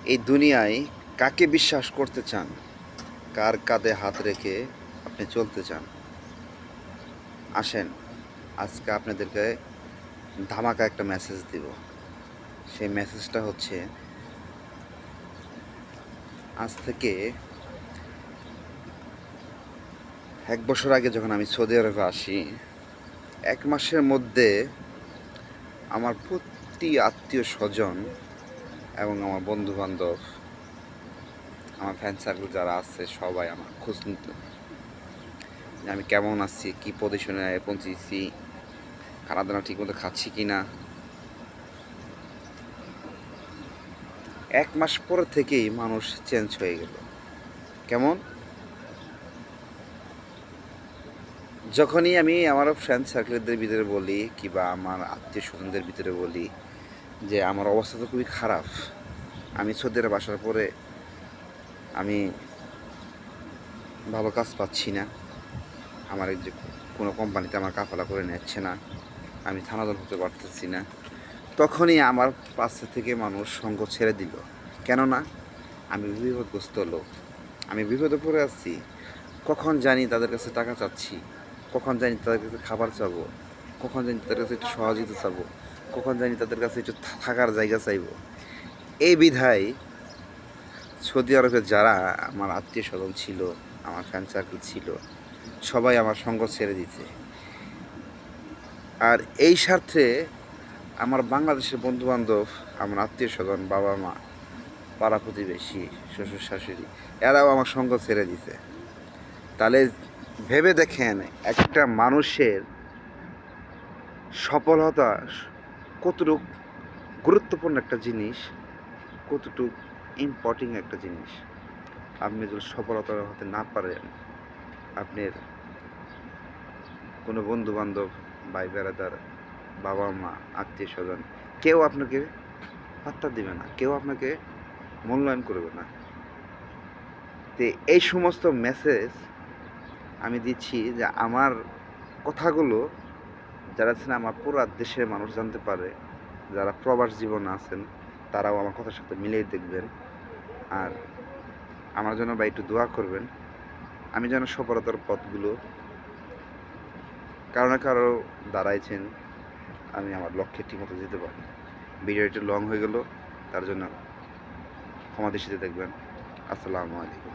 এই দুনিয়ায় কাকে বিশ্বাস করতে চান? কার কাঁধে হাত রেখে আপনি চলতে চান? আসেন, আজকে আপনাদেরকে ধামাকা একটা মেসেজ দিব। সেই মেসেজটা হচ্ছে, আজ থেকে 1 বছর আগে যখন আমি সৌদি আরবে আসি, 1 মাসের মধ্যে আমার প্রতি আত্মীয় স্বজন এবং আমার বন্ধু বান্ধব, আমার ফ্রেন্ড সার্কেল যারা আছে সবাই আমার খোঁজ নিত যে আমি কেমন আছি, কী পজিশনে পৌঁছেছি, খানা দানা ঠিক মতো খাচ্ছি কি না। 1 মাস পর থেকেই মানুষ চেঞ্জ হয়ে গেল। কেমন? যখনই আমি আমার ফ্রেন্ড সার্কেলদের ভিতরে বলি কিংবা আমার আত্মীয় স্বজনদের ভিতরে বলি যে আমার অবস্থা তো খুবই খারাপ, আমি সৌদি আরব আসার পরে আমি ভালো কাজ পাচ্ছি না, আমার এই যে কোনো কোম্পানিতে আমার কাফালা করে নিচ্ছে না, আমি থানাদার হতে পারতেছি না, তখনই আমার পাশে থেকে মানুষ সঙ্গ ছেড়ে দিল। কেননা আমি বিপদগ্রস্ত লোক, আমি বিপদে পড়ে আছি। কখন জানি তাদের কাছে টাকা চাচ্ছি, কখন জানি তাদের কাছে খাবার চাবো, কখন জানি তাদের কাছে একটু সহযোগিতা চাবো, কখন জানি তাদের কাছে একটু থাকার জায়গা চাইবো। এই বিধায় সৌদি আরবে যারা আমার আত্মীয় স্বজন ছিল, আমার ফ্রেন্ড সার্কেল ছিল, সবাই আমার সঙ্গ ছেড়ে দিতে। আর এই স্বার্থে আমার বাংলাদেশের বন্ধুবান্ধব, আমার আত্মীয় স্বজন, বাবা মা, পাড়া প্রতিবেশী, শ্বশুর শাশুড়ি, এরাও আমার সঙ্গ ছেড়ে দিতে। তাহলে ভেবে দেখেন, একটা মানুষের সফলতা কতটুকু গুরুত্বপূর্ণ একটা জিনিস, কতটুকু ইম্পর্টেন্ট একটা জিনিস। আপনি যদি সফলতা হতে না পারেন, আপনার কোনো বন্ধু বান্ধব, ভাই বেড়াদার, বাবা মা, আত্মীয় স্বজন, কেউ আপনাকে পাত্তা দিবে না, কেউ আপনাকে মূল্যায়ন করবে না। তো এই সমস্ত মেসেজ আমি দিচ্ছি যে আমার কথাগুলো যারা আছেন আমার পুরো দেশের মানুষ জানতে পারে, যারা প্রবাস জীবনে আছেন তারাও আমার কথার সাথে মিলিয়ে দেখবেন। আর আমার জন্য ভাই একটু দোয়া করবেন, আমি যেন সফলতার পথগুলো কারো না কারো দাঁড়াইছেন, আমি আমার লক্ষ্যে ঠিকমতো যেতে পারি। ভিডিও একটু লং হয়ে গেল, তার জন্য ক্ষমা দৃষ্টিতে দেখবেন। আসসালামু আলাইকুম।